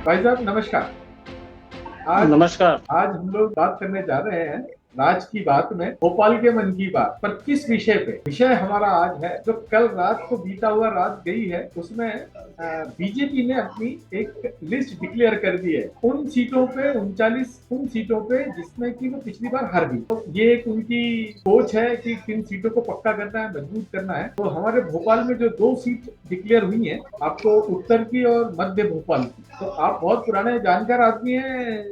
भाई साहब नमस्कार। आज नमस्कार। आज हम लोग बात करने जा रहे हैं राज की बात में, भोपाल के मन की बात पर। किस विषय पे? विषय हमारा आज है जो कल रात को बीता हुआ रात गई है, उसमें बीजेपी ने अपनी एक लिस्ट डिक्लेयर कर दी है उन सीटों पे, 39 उन सीटों पे जिसमें कि वो पिछली बार हार गई। तो ये एक उनकी सोच है कि किन सीटों को पक्का करना है, मजबूत करना है। तो हमारे भोपाल में जो दो सीट डिक्लेयर हुई है, आपको उत्तर की और मध्य भोपाल की। तो आप बहुत पुराने जानकार आदमी हैं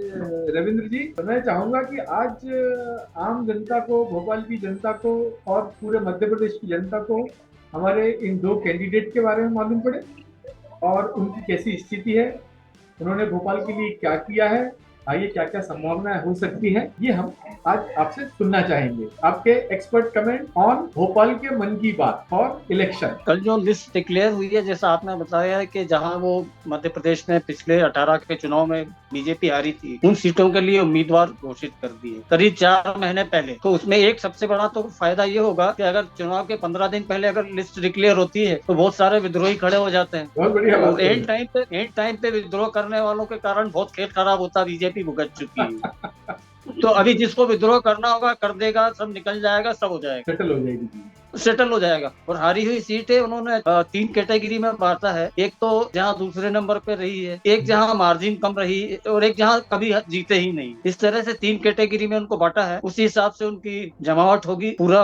रविंद्र जी, तो मैं चाहूंगा कि आज आम जनता को, भोपाल की जनता को और पूरे मध्य प्रदेश की जनता को हमारे इन दो कैंडिडेट के बारे में मालूम पड़े और उनकी कैसी स्थिति है, उन्होंने भोपाल के लिए क्या किया है, आगे क्या क्या संभावनाएं हो सकती हैं, ये हम आज आपसे सुनना चाहेंगे। आपके एक्सपर्ट कमेंट ऑन भोपाल के मन की बात और इलेक्शन। कल जो लिस्ट डिक्लेयर हुई है, जैसा आपने बताया है कि जहां वो मध्य प्रदेश में पिछले 18 के चुनाव में बीजेपी हारी थी, उन सीटों के लिए उम्मीदवार घोषित कर दिए करीब 4 महीने पहले। तो उसमें एक सबसे बड़ा तो फायदा ये होगा कि अगर चुनाव के 15 दिन पहले अगर लिस्ट डिक्लेयर होती है तो बहुत सारे विद्रोही खड़े हो जाते हैं। बहुत बढ़िया तो बात है। एंड टाइम पे विद्रोह करने वालों के कारण बहुत खेल खराब होता बीजेपी भुगत चुकी है। तो अभी जिसको विद्रोह करना होगा कर देगा, सब निकल जाएगा, सब हो जाएगा, सेटल हो जाएगी। सेटल हो जाएगा। और हारी हुई सीटें उन्होंने 3 कैटेगरी में बांटा है। एक तो जहां दूसरे नंबर पे रही है, एक जहां मार्जिन कम रही है, और एक जहां कभी जीते ही नहीं। इस तरह से 3 कैटेगरी में उनको बांटा है। उसी हिसाब से उनकी जमावट होगी। पूरा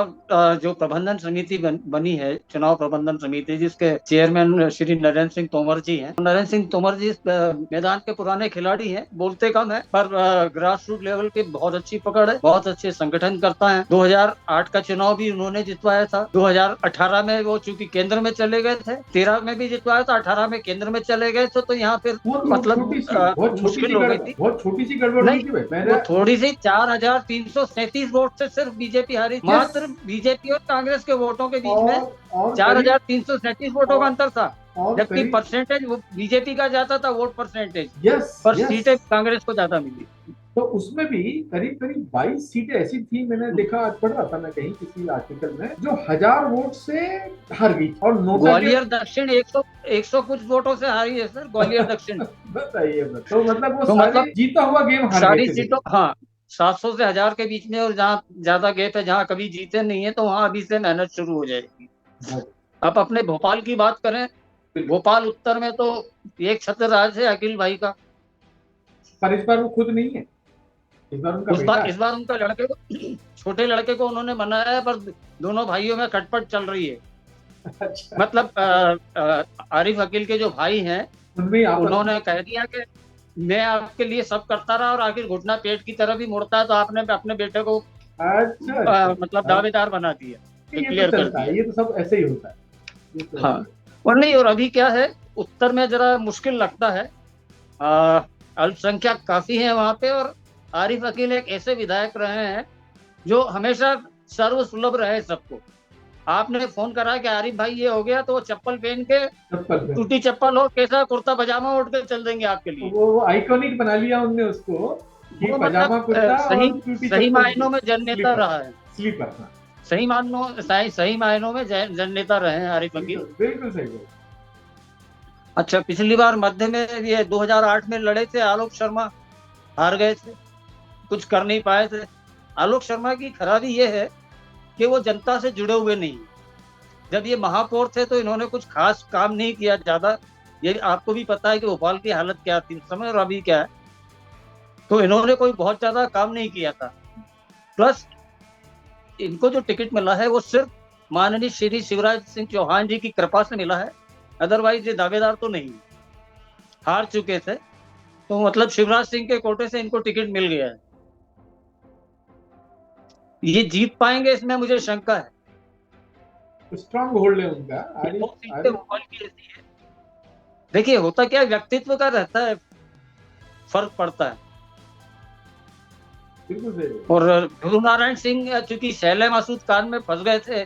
जो प्रबंधन समिति बनी है, चुनाव प्रबंधन समिति, जिसके चेयरमैन श्री नरेंद्र सिंह तोमर जी हैं। नरेंद्र सिंह तोमर जी मैदान के पुराने खिलाड़ी हैं, बोलते कम है पर ग्रास रूट लेवल की बहुत अच्छी पकड़ है, बहुत अच्छे संगठन करता है। 2008 का चुनाव भी उन्होंने जितवाया था। 2018 में वो चूंकि केंद्र में चले गए थे, 13 में भी जितवाया था, 18 में केंद्र में चले गए थे, तो यहाँ फिर वो मतलब मुश्किल हो गई थी। बहुत छोटी सी गड़बड़ हुई नहीं, थी भाई। वो मैंने थोड़ी सी 4,337 वोट से सिर्फ बीजेपी हारी, यस। मात्र बीजेपी और कांग्रेस के वोटों के बीच में और चार करीब हजार तीन सौ सैंतीस वोटों का और, अंतर था। और जबकि करीब परसेंटेज वो बीजेपी का ज्यादा था, वोट परसेंटेज, यस पर यस। सीटें कांग्रेस को ज्यादा मिली। तो उसमें भी करीब करीब 22 सीटें ऐसी थी, मैंने देखा, आज पढ़ रहा था मैं कहीं किसी आर्टिकल में, जो 1000 वोट से हार गई। और नोटा के ग्वालियर दक्षिण 100 कुछ वोटों से हारी है सर, ग्वालियर दक्षिण। बताइए बस। तो मतलब वो तो सारे मतलब जीता हुआ गेम हार गए सारी थे सीटों, हाँ, 700 से 1000 के बीच में, और जहाँ ज्यादा गैप है, जहाँ कभी जीते नहीं है, तो वहां अभी से मेहनत शुरू हो जाएगी। भाई। अब अपने भोपाल की बात करें, बिल्कुल। भोपाल उत्तर में तो एक छत्र राज है अखिल भाई का। पर इस बार वो खुद नहीं है, इस बार उनका बेटा इस है। बार उनका लड़के को, छोटे लड़के को उन्होंने मनाया है, पर दोनों भाइयों में खटपट चल रही है। अच्छा। मतलब आरिफ अकील के जो भाई हैं, उनमें आपस में। उन्होंने कह दिया कि मैं आपके लिए सब करता रहा, और आखिर घुटना पेट की तरफ ही मुड़ता है, तो आपने अपने बेटे को अच्छा अच्छा। मतलब हाँ, दावेदार बना दिया, ये तो डिक्लेयर कर चलता दिया। है, ये तो सब ऐसे ही होता है। ये तो हाँ, ऐसे ही। और नहीं, और अभी क्या है, उत्तर में जरा मुश्किल लगता है। आ, अल्पसंख्यक काफी है वहां पे, और आरिफ अकील एक ऐसे विधायक रहे हैं जो हमेशा सर्व सुलभ रहे सबको। आपने फोन करा कि आरिफ भाई ये हो गया, तो वो चप्पल पहन के, चप्पल पे। टूटी चप्पल हो, कैसा कुर्ता पजामा उठ के चल देंगे आपके लिए। वो आइकॉनिक बना लिया उनने उसको, कि वो मतलब पजामा कुर्ता सही और टूटी सही चप्पल की मायनों में जननेता स्लीपर। रहा है। स्लीपर, हाँ। सही मायनों में जननेता रहे हैं आरिफ अकील। बिल्कुल बिल्कुल सही बोल। अच्छा, पिछली बार मध्य में ये 2008 में लड़े थे आलोक शर्मा, हार गए थे, कुछ कर नहीं पाए थे। आलोक शर्मा की खराबी ये है कि वो जनता से जुड़े हुए नहीं। जब ये महापौर थे तो इन्होंने कुछ खास काम नहीं किया ज्यादा। ये आपको भी पता है कि भोपाल की हालत क्या थी उस समय और अभी क्या है। तो इन्होंने कोई बहुत ज्यादा काम नहीं किया था। प्लस इनको जो टिकट मिला है वो सिर्फ माननीय श्री शिवराज सिंह चौहान जी की कृपा से मिला है। अदरवाइज ये दावेदार तो नहीं, हार चुके थे। तो मतलब शिवराज सिंह के कोटे से इनको टिकट मिल गया है। ये जीत पाएंगे इसमें मुझे शंका है। स्ट्रांग होल्ड है उनका। ये आरिफ दो सीटें आरिफ। भोपाल की ऐसी है। देखिए, होता क्या है, व्यक्तित्व का रहता है, फर्क पड़ता है। बिल्कुल सही बोल। और ध्रुव नारायण सिंह चूंकि शैले मासूद खान में फंस गए थे,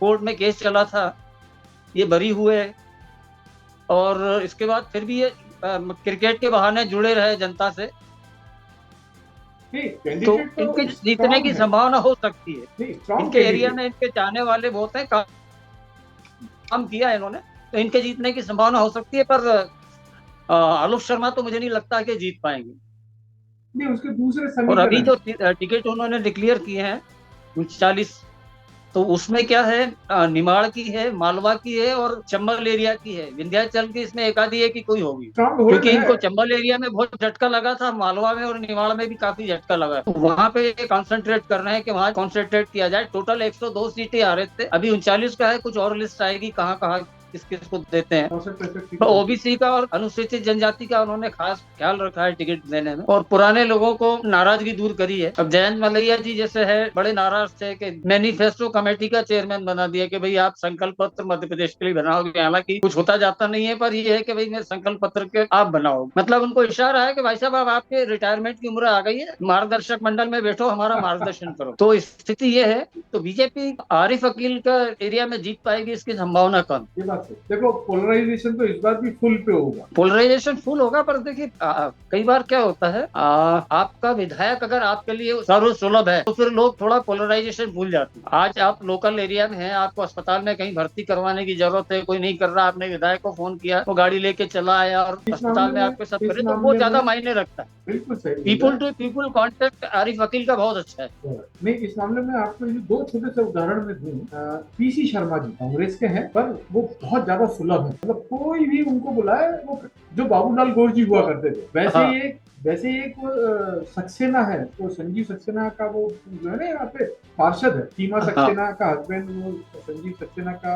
कोर्ट में केस चला था, ये बरी हुए। और इसके बाद फिर भी ये क्रिकेट के बहाने जुड़े रहे जनता से। नहीं, तो कैंडिडेट इनके तो जीतने स्ट्रांग की है। संभावना हो सकती है। नहीं, स्ट्रांग इनके एरिया कैंडिडेट। में इनके चाहने वाले बहुत हैं, काम किया है इन्होंने, तो इनके जीतने की संभावना हो सकती है। पर आलोक शर्मा तो मुझे नहीं लगता कि जीत पाएंगे। नहीं, उसके दूसरे और अभी समीकरण जो है। टिकट उन्होंने डिक्लेयर किए हैं 39, तो उसमें क्या है, निमाड़ की है, मालवा की है और चंबल एरिया की है। विंध्याचल की इसमें एक आधी है कि कोई होगी, स्ट्रांग होल्ड क्योंकि है। इनको चंबल एरिया में बहुत झटका लगा था, मालवा में और निमाड़ में भी काफी झटका लगा है। तो वहां पे ये कंसंट्रेट कर रहे हैं कि वहां कंसंट्रेट किया जाए। टोटल 102 सीटें आ रहे थे, अभी 39 का है। कुछ और लिस्ट आएगी कहाँ कहाँ किस किस को देते हैं। 64 तो सीटें होती ओबीसी का और अनुसूचित जनजाति का उन्होंने खास ख्याल रखा है टिकट देने में, और पुराने लोगों को नाराजगी दूर करी है। अब जयंत मलैया जी जैसे है, बड़े नाराज थे कि मैनिफेस्टो कमेटी का चेयरमैन बना दिया कि भाई आप संकल्प पत्र मध्य प्रदेश के लिए बनाओगे। हालांकि कुछ होता जाता नहीं है, पर ये है कि भाई मैं संकल्प पत्र के आप बनाओ, मतलब उनको इशारा है कि भाई साहब अब आपके रिटायरमेंट की उम्र आ गई है, मार्गदर्शक मंडल में बैठो, हमारा मार्गदर्शन करो। तो स्थिति ये है। तो बीजेपी आरिफ अकील का एरिया में जीत पाएगी, इसकी संभावना कम। ये बात है। देखो, पोलराइजेशन तो इस बार भी फुल पे होगा। पोलराइजेशन फुल होगा, पर देखिए कई बार क्या होता है, आपका विधायक अगर आपके लिए सर्वसुलभ है तो फिर लोग थोड़ा पोलराइजेशन भूल जाते हैं। आज आप लोकल एरिया में हैं, आपको अस्पताल में कहीं भर्ती करवाने की जरूरत है, कोई नहीं कर रहा, आपने विधायक को फोन किया, वो गाड़ी लेके चला आया और इस अस्पताल मामले में में आपके सब इस करे, तो वो मामले ज्यादा में मायने रखता है। बिल्कुल सही बोल रहे people to people contact Arif वकील का बहुत अच्छा है। हैं। मैं इस मामले में आपको ये दो छोटे से उदाहरण में दूं। पीसी शर्मा जी कांग्रेस के हैं, पर वो बहुत ज्यादा सुलभ है। मतलब कोई भी उनको बुलाए, वो जो बाबूलाल गौर जी हुआ करते थे हाँ वैसे ही एक सक्सेना है, वो संजीव सक्सेना का वो जो है ना यहाँ पे पार्षद है, सीमा हाँ, सक्सेना का हस्बैंड, वो संजीव सक्सेना का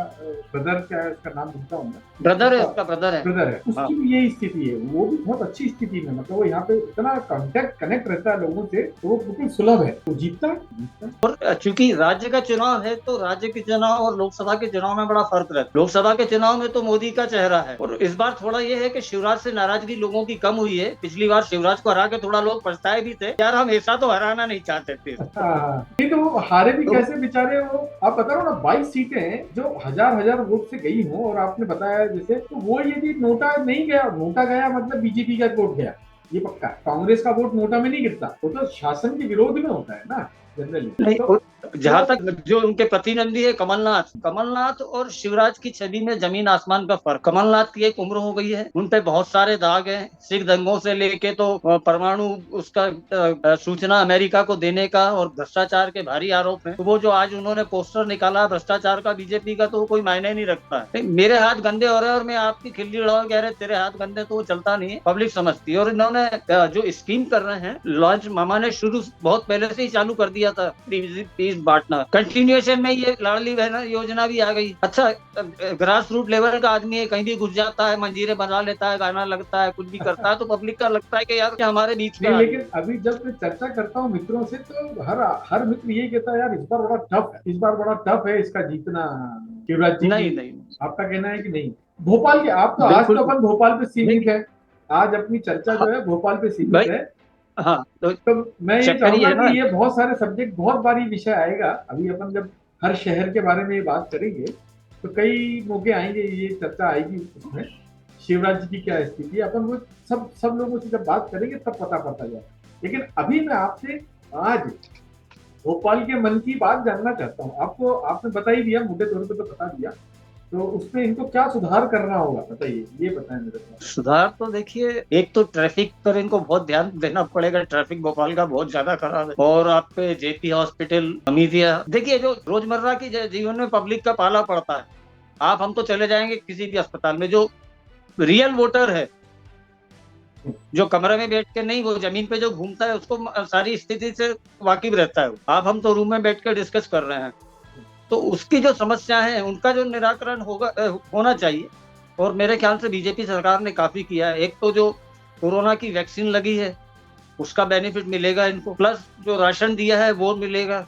ब्रदर, क्या है उसका नाम भूलता हूँ मैं। ब्रदर है, उसका उसका ब्रदर है। ब्रदर है, हाँ, उसकी भी यही स्थिति है। वो भी बहुत अच्छी स्थिति में, मतलब वो यहाँ पे इतना कांटेक्ट कनेक्ट रहता है लोगों से, तो वो बिल्कुल सुलभ है, तो जीतता है, जीतता है। और चूंकि राज्य का चुनाव है, तो राज्य के चुनाव और लोकसभा के चुनाव में बड़ा फर्क रहता है। लोकसभा के चुनाव में तो मोदी का चेहरा है, और इस बार थोड़ा ये है कि शिवराज से नाराजगी लोगों की कम हुई है। पिछली बार शिवराज को हरा के थोड़ा लोग पछताए भी थे, यार हम ऐसा तो हराना नहीं चाहते थे। हाँ, नहीं तो वो हारे भी तो कैसे बेचारे। वो आप बता रहे हो ना, 22 सीटें हैं जो हजार हजार वोट से गई हो, और आपने बताया जैसे, तो वो यदि नोटा नहीं गया, नोटा गया मतलब बीजेपी का वोट गया, ये पक्का। कांग्रेस का वोट नोटा में नहीं गिरता, वो तो शासन के विरोध में होता है ना जनरली। नहीं, तो जहां तक जो उनके प्रतिद्वंदी है कमलनाथ, कमलनाथ और शिवराज की छवि में जमीन आसमान का फर्क। कमलनाथ की एक उम्र हो गई है, उन पे बहुत सारे दाग हैं, सिख दंगों से लेके तो परमाणु उसका सूचना अमेरिका को देने का, और भ्रष्टाचार के भारी आरोप हैं। तो वो जो आज उन्होंने पोस्टर निकाला भ्रष्टाचार का बीजेपी का, तो वो कोई मायने नहीं रखता है। मेरे हाथ गंदे हो रहे हैं और मैं आपकी खिल्ली उड़ाऊं, कह रहे तेरे हाथ गंदे, तो वो चलता नहीं है, पब्लिक समझती है। और इन्होंने जो स्कीम कर रहे हैं लॉन्च, मामा ने शुरू बहुत पहले से ही चालू कर दिया था, फीस बांटना। कंटिन्यूएशन में ये लाडली बहना योजना भी आ गई। अच्छा, ग्रास रूट लेवल का आदमी है, कहीं भी घुस जाता है, मंजीरे बना लेता है, गाना लगता है, कुछ भी करता है, तो पब्लिक का लगता है कि यार क्या हमारे बीच नहीं, का आदमी। लेकिन अभी जब मैं चर्चा करता हूँ मित्रों से, तो हर हर मित्र ये कहता है, यार इस बार बड़ा टफ है, इस बार बड़ा टफ है इसका जीतना, शिवराज जी की। नहीं नहीं, आपका कहना है कि नहीं? भोपाल के, आप तो आज बिल्कुल तो अपन भोपाल पे सीमित देखिए। है, आज अपनी चर्चा हाँ जो है भोपाल पे सीमित भाई, है। हाँ तो तो मैं ये चक्कर ये चाहूंगा है ना। कि ये बहुत सारे सब्जेक्ट, बहुत बारी विषय आएगा। अभी अपन जब हर शहर के बारे में ये बात करेंगे, तो कई मौके आएंगे, ये चर्चा आएगी उसमें, शिवराज जी की क्या स्थिति है, अपन वो सब सब लोगों से जब बात करेंगे तब पता पड़ता जाए। लेकिन अभी मैं आपसे आज भोपाल के मन की बात जानना चाहता हूँ। आपको, आपने बता ही दिया, मोटे तौर पे तो बता दिया, तो उसमें इनको क्या सुधार करना होगा, बताइए, ये बताएं मेरे को। सुधार तो देखिए, एक तो ट्रैफिक पर इनको बहुत ध्यान देना पड़ेगा। ट्रैफिक भोपाल का बहुत ज्यादा खराब है। और आपके जेपी हॉस्पिटल, हमीदिया, देखिए जो रोजमर्रा की जीवन में पब्लिक का पाला पड़ता है, आप हम तो चले जाएंगे किसी भी अस्पताल में, जो रियल वोटर है, जो कमरे में बैठ के नहीं, वो जमीन पे जो घूमता है, उसको सारी स्थिति से वाकिफ रहता है। आप हम तो रूम में बैठ के डिस्कस कर रहे हैं, तो उसकी जो समस्या है उनका जो निराकरण होगा होना चाहिए। और मेरे ख्याल से बीजेपी सरकार ने काफी किया है। एक तो जो कोरोना की वैक्सीन लगी है, उसका बेनिफिट मिलेगा इनको, प्लस जो राशन दिया है वो मिलेगा।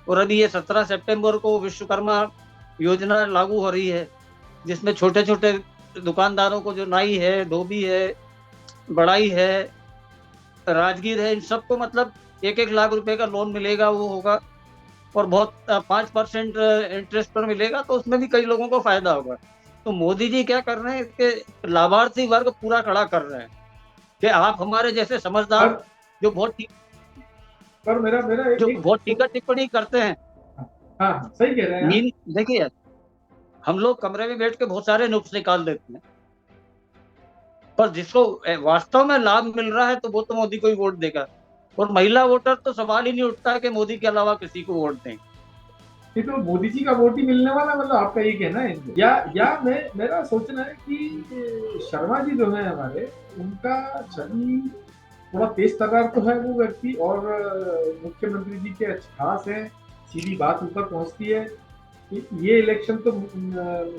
और अभी ये 17 सितंबर को विश्वकर्मा योजना लागू हो रही है, जिसमें छोटे छोटे दुकानदारों को, जो नाई है, धोबी है, बड़ाई है, राजगीर है, इन सबको मतलब 1-1 लाख रुपए का लोन मिलेगा, वो होगा। और बहुत 5% इंटरेस्ट पर मिलेगा, तो उसमें भी कई लोगों को फायदा होगा। तो मोदी जी क्या कर रहे हैं कि लाभार्थी वर्ग पूरा खड़ा कर रहे हैं कि आप हमारे जैसे समझदार, पर जो बहुत पर मेरा मेरा जो एक, बहुत टीका टिप्पणी करते हैं। हाँ हाँ, सही कह रहे हैं आप। मीन देखिए, हम लोग कमरे में बैठ के बहुत सारे नुक्स निकाल देते हैं, पर जिसको वास्तव में लाभ मिल रहा है तो वो तो मोदी को ही वोट देगा। और महिला वोटर तो सवाल ही नहीं उठता है कि मोदी के अलावा किसी को वोट दें। ये तो मोदी जी का वोट ही मिलने वाला, मतलब आपका ये कहना है इनको? या मेरा सोचना है कि शर्मा जी जो है हमारे, उनका छवि थोड़ा तेज तर्रार तो है वो व्यक्ति, और मुख्यमंत्री जी के अच्छे खास है, सीधी बात ऊपर पहुंचती है। ये इलेक्शन तो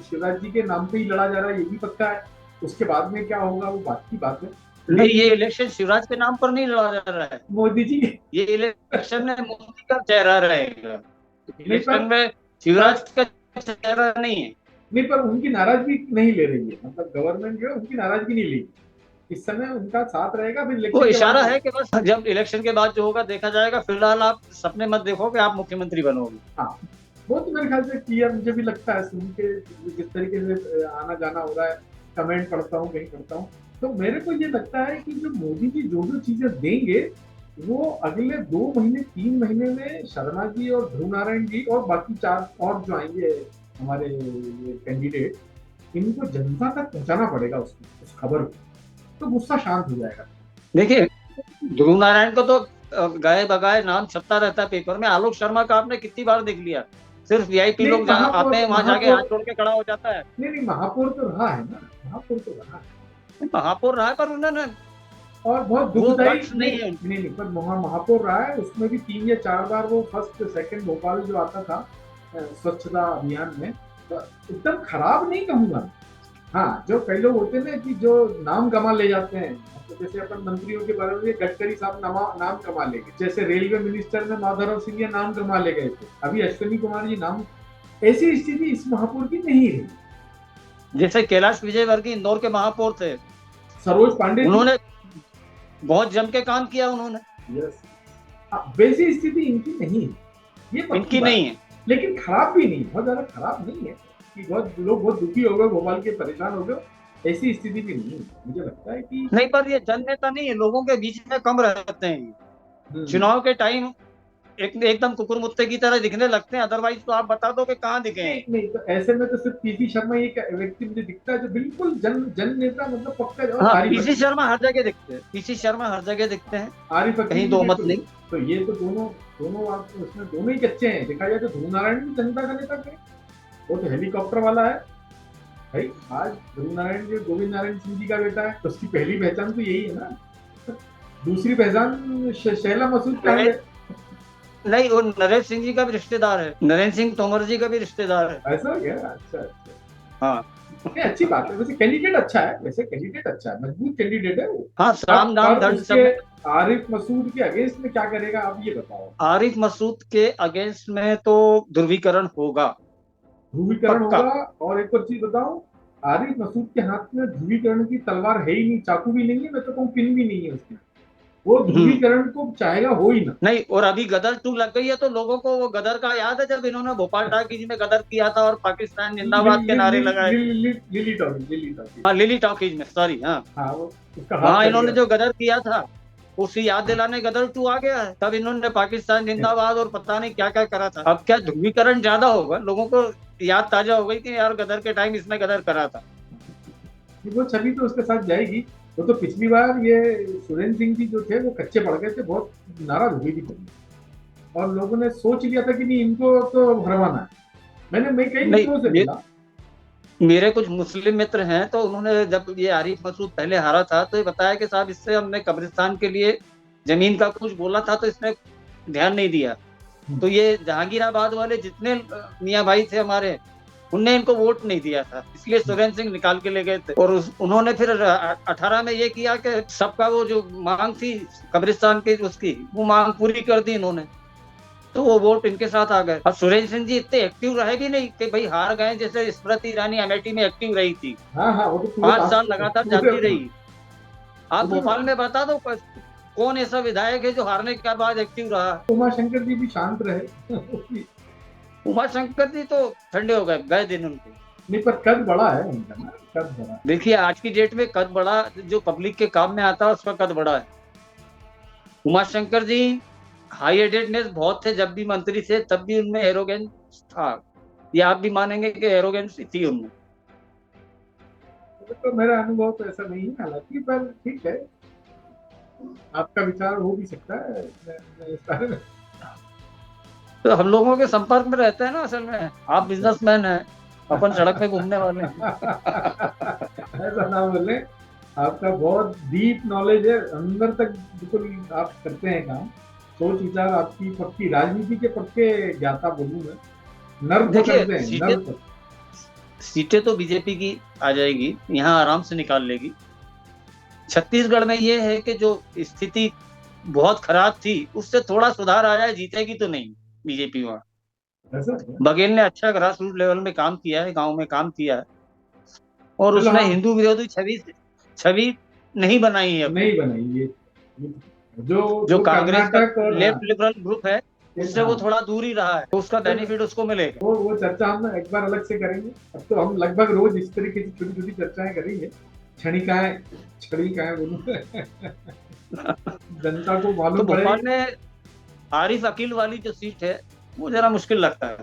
शिवराज जी के नाम पे ही लड़ा जा रहा है, ये भी पक्का है। उसके बाद में क्या होगा वो बात की बात है। नहीं, ये इलेक्शन शिवराज के नाम पर नहीं लड़ा जा रहा है। मोदी जी ये इलेक्शन में मोदी का चेहरा रहेगा। नहीं इलेक्शन पर, में शिवराज का चेहरा नहीं है। नहीं पर उनकी नाराजगी नहीं ले रही है, मतलब गवर्नमेंट जो है उनकी नाराजगी नहीं ली। इस समय उनका साथ रहेगा, फिर वो इलेक्शन के इशारा बाद। है कि बस जब इलेक्शन के बाद जो होगा देखा जाएगा, फिलहाल आप सपने मत देखो कि आप मुख्यमंत्री बनोगे। हाँ, वो तो मेरे ख्याल से किया, मुझे भी लगता है सुन के जिस तरीके से आना जाना हो रहा है, कमेंट पढ़ता हूँ, कहीं पढ़ता हूँ, तो मेरे को ये लगता है कि जो मोदी जी जो जो चीजें देंगे, वो अगले 2 महीने 3 महीने में शर्मा जी और ध्रुव नारायण जी और बाकी 4 और जो आएंगे हमारे कैंडिडेट, इनको जनता तक पहुंचाना पड़ेगा उस खबर को, तो गुस्सा शांत हो जाएगा। देखिए, ध्रुव नारायण को तो गाए बगाए नाम छपता रहता है पेपर में। आलोक शर्मा का आपने कितनी बार देख लिया, सिर्फ वीआईपी नहीं, लोग आते हैं, वहां जाके हाथ जोड़ के खड़ा हो जाता है। नहीं, महापौर तो रहा है ना, महापौर तो रहा है, महापौर रहा है, पर उन्होंने और बहुत वो दुखदायी, गट्स नहीं नहीं है। नहीं नहीं, पर महापौर रहा है, उसमें भी 3 या 4 बार वो फर्स्ट सेकंड भोपाल जो आता था स्वच्छता अभियान में, तो एकदम खराब नहीं कहूंगा। हाँ, जो कई लोग होते हैं ना कि जो नाम कमा ले जाते हैं, तो जैसे अपन मंत्रियों के बारे में, गडकरी साहब नाम कमा ले गए, जैसे रेलवे मिनिस्टर में माधवराव सिंधिया नाम कमा ले गए थे, अभी अश्विनी कुमार जी नाम, ऐसी स्थिति इस महापौर की नहीं रही। जैसे कैलाश विजयवर्गीय इंदौर के महापौर थे, सरोज पांडे जी, उन्होंने बहुत जम के काम किया उन्होंने। यस, वैसी स्थिति इनकी नहीं है, ये पक्की इनकी बात नहीं है। है। लेकिन खराब भी नहीं, बहुत ज्यादा खराब नहीं है कि बहुत लोग बहुत दुखी हो गए, भोपाल के परेशान हो गए, ऐसी स्थिति भी नहीं है। मुझे लगता है कि नहीं, पर ये जन नेता नहीं है, लोगों के बीच में कम रहते हैं। हम्म, चुनाव के टाइम एकदम कुकुर मुत्ते की तरह दिखने लगते हैं, अदरवाइज तो आप बता दो कि कहाँ दिखे हैं। नहीं नहीं, तो ऐसे में तो सिर्फ पीसी शर्मा एक व्यक्ति मुझे दिखता है जो बिल्कुल जन नेता, मतलब पक्का, और हाँ, आरिफ पीसी अकील, शर्मा हर जगह दिखते हैं, पीसी शर्मा हर जगह दिखते हैं, आरिफ कहीं अकील दो भी मत बिल्कुल। नहीं। तो ये तो दोनों दोनों आप उसमें दोनों ही कच्चे हैं, देखा जाए तो ध्रुव नारायण भी जनता का नेता थे, वो तो हेलीकॉप्टर वाला है भाई। आज ध्रुव नारायण जी गोविंद नारायण सिंह जी का बेटा है, तो उसकी पहली पहचान तो यही है ना। दूसरी पहचान शैला मसूद का है। नहीं, वो नरेंद्र सिंह जी का भी रिश्तेदार है, नरेंद्र सिंह तोमर जी का भी रिश्तेदार है। ऐसा हो गया, अच्छा अच्छा, हाँ नहीं अच्छी बात है, वैसे कैंडिडेट अच्छा है, वैसे कैंडिडेट अच्छा है, मजबूत कैंडिडेट है वो। हाँ, साम दाम पर दंड उसके सब। आरिफ मसूद के अगेंस्ट में क्या करेगा आप ये बताओ। आरिफ मसूद के अगेंस्ट में तो ध्रुवीकरण होगा, ध्रुवीकरण पक्का। होगा, और एक और चीज बताओ, आरिफ मसूद के हाथ में ध्रुवीकरण की तलवार है ही नहीं, चाकू भी नहीं है, मैं तो कहूँ पिन भी नहीं है उसमें, वो ध्रुवीकरण को चाहेगा हो ही ना। नहीं, और अभी गदर 2 लग गई है, तो लोगों को वो गदर का याद है, जब इन्होंने भोपाल टाकीज में गदर किया था और पाकिस्तान जिंदाबाद के नारे लगाए। लिली टॉकी, हाँ, लिली टॉकीज में, सॉरी, हाँ, हाँ वो उसका हाथ वहां कट इन्होंने गया। जो गदर किया था उसी याद दिलाने गदर 2 आ गया है। तब इन्होंने पाकिस्तान जिंदाबाद और पता नहीं क्या क्या करा था। अब क्या ध्रुवीकरण ज्यादा होगा, लोगों को याद ताजा हो गई कि यार गदर के टाइम इसने गदर करा था। वो छवि तो उसके साथ जाएगी। वो तो पिछली बार ये सुरेंद्र सिंह जी जो थे वो कच्चे पड़ गए थे, बहुत नाराज हुई थी छवि, और लोगों ने सोच लिया था कि नहीं इनको तो भरवाना है। मैं कई नहीं, मित्रों से मिला। मेरे कुछ मुस्लिम मित्र हैं, तो उन्होंने जब ये आरिफ मसूद पहले हारा था तो ये बताया कि साहब इससे हमने कब्रिस्तान के लिए जमीन का कुछ बोला था तो इसने ध्यान नहीं दिया। तो ये जहांगीराबाद वाले जितने मियाँ भाई थे हमारे, उनने इनको वोट नहीं दिया था, इसलिए सुरेंद्र सिंह निकाल के ले गए थे। और उन्होंने फिर 18 में ये किया कि सबका वो जो मांग थी कब्रिस्तान की उसकी, वो मांग पूरी कर दी इन्होंने, तो वो वोट इनके साथ आ गए। अब सुरेंद्र सिंह जी इतने एक्टिव रहे भी नहीं कि भाई हार गए, जैसे स्मृति ईरानी अमेठी में एक्टिव रही थी, हाँ हाँ, वो तो 5 साल लगातार जाती रही। आप पूरे भोपाल में बता दो कौन ऐसा विधायक है जो हारने के बाद एक्टिव रहा। उमा शंकर जी भी शांत रहे। उमा शंकर जी तो ठंडे हो गए दिन उनके। नहीं, पर कद बड़ा है उनका ना, कद बड़ा। देखिए, आज की डेट में कद बड़ा जो पब्लिक के काम में आता है उसका कद बड़ा है। उमा शंकर जी हाई हेडेडनेस बहुत थे, जब भी मंत्री थे तब भी उनमें एरोगेंस था, ये आप भी मानेंगे कि एरोगेंस थी उनमें। तो मेरा अनुभव तो ऐसा नहीं है हालांकि, पर ठीक है, आपका विचार हो भी सकता है इस बारे में। तो हम लोगों के संपर्क में रहते हैं ना, असल में आप बिजनेसमैन हैं, अपन सड़क पे घूमने वाले हैं। ऐसा ना बोले, आपका बहुत डीप नॉलेज है, अंदर तक बिल्कुल आप करते हैं काम, सोच विचार आपकी पक्की, राजनीति के पक्के ज्ञाता बोलूं मैं, नर्व देखिए पकड़ते हैं, सीटें नर्व पकड़। सीटें तो बीजेपी की आ जाएगी, यहाँ आराम से निकाल लेगी। छत्तीसगढ़ में ये है कि जो स्थिति बहुत खराब थी उससे थोड़ा सुधार आया है, जीतेगी तो नहीं बीजेपी वहां। ऐसा है? बघेल ने अच्छा ग्रास रूट लेवल में काम किया है, गांव में काम किया है, और चलो उसने हाँ, हिंदू विरोधी छवि छवि नहीं बनाई है अपनी। नहीं बनाई ये जो जो जो कांग्रेस का कर्नाटक और, हाँ, लेफ्ट लिबरल ग्रुप है उससे वो हाँ, थोड़ा दूर ही रहा है, तो उसका चलो, बेनिफिट उसको मिलेगा। वो चर्चा हम एक बार अलग से करेंगे। अब तो हम लगभग रोज इस तरीके की छोटी छोटी चर्चाएं करेंगे, क्षणिकाएं, क्षणिकाएं बोलूं। जनता को तो मालूम भोपाल पड़ेगी। में आरिफ अकील वाली जो सीट है वो जरा मुश्किल लगता है,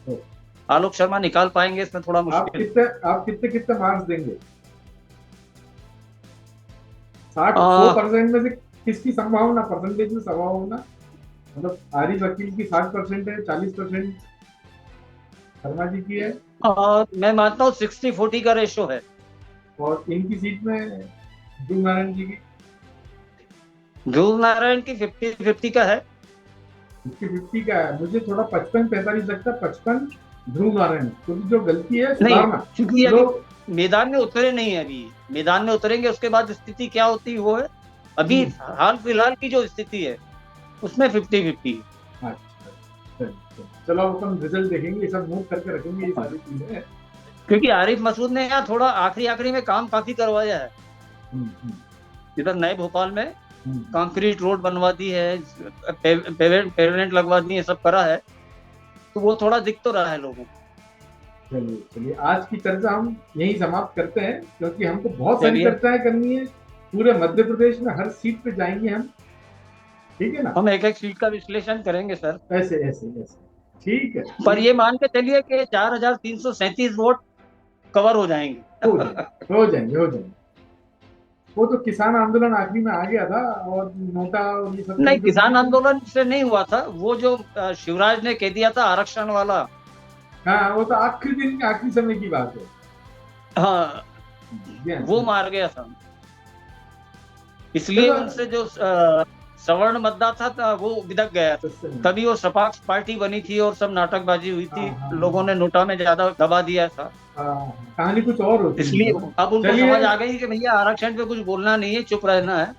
तो आलोक शर्मा निकाल पाएंगे इसमें थोड़ा मुश्किल। आप कितने कितने मार्क्स देंगे? 60 आ, 100% में से किसकी संभावना, परसेंटेज में संभावना, मतलब आरिफ वकील की 60% है, 40% शर्मा जी की है, मैं मानता हूँ 60-40 का रेशो है। और इनकी सीट में ध्रुव नारायण जी की ध्रुव नारायण की 50-50 का है। 50-50 का है। मुझे थोड़ा 55-45 लगता है, 55 ध्रुव नारायण, क्योंकि जो गलती है नहीं, सुधारना क्योंकि अभी लोग। मैदान में उतरे नहीं है, अभी मैदान में उतरेंगे उसके बाद स्थिति क्या होती है वो है। अभी हम्म, हाल फिलहाल की जो स्थिति है उसमें 50-50। अच्छा, चलो अपन रिजल्ट देखेंगे, ये सब नोट करके रखेंगे, ये सारी चीजें। क्योंकि आरिफ मसूद ने यहाँ थोड़ा आखिरी आखिरी में काम काफी करवाया है, हम्म, हम्म, इधर नए भोपाल में हम्म। कंक्रीट रोड बनवा दी है, पेवेंट लगवा दी है, सब करा है, तो वो थोड़ा दिख तो रहा है लोगों को। चलिए चलिए, आज की चर्चा हम यही समाप्त करते हैं, क्योंकि हमको बहुत सारी चलिए चर्चाएं करनी है, पूरे मध्य प्रदेश में हर सीट पे जाएंगे हम, ठीक है ना? हम एक एक सीट का विश्लेषण करेंगे सर, ऐसे ऐसे ऐसे, ठीक है, पर ठीक ये है। मान के चलिए कि 4,337 वोट कवर हो जाएंगे। हो जाएंगे, हो जाएंगे, हो जाएंगे। वो तो किसान आंदोलन आखिरी में आ गया था, और नोटा और ये सब नहीं, चीजें जो किसान थी। आंदोलन से नहीं हुआ था, वो जो शिवराज ने कह दिया था आरक्षण वाला। हाँ, वो तो आखिरी दिन, आखिरी समय की बात है। हाँ, जी हाँ, वो मार गया था, इसलिए चलो, उनसे जो सवर्ण मतदाता था वो बिदक गया था। तभी वो सपा पार्टी बनी थी और सब नाटकबाजी हुई हाँ थी, हाँ लोगों ने नोटा में ज्यादा दबा दिया था। हाँ, कहानी कुछ और होती इसलिए है। अब उनको चलिए, समझ आ गई कि भैया आरक्षण पे कुछ बोलना नहीं है, चुप रहना है।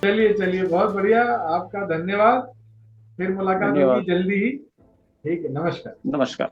चलिए चलिए, बहुत बढ़िया, आपका धन्यवाद। फिर मुलाकात होगी धन्यवाद। जल्दी ही, ठीक है, नमस्कार। नमस्कार।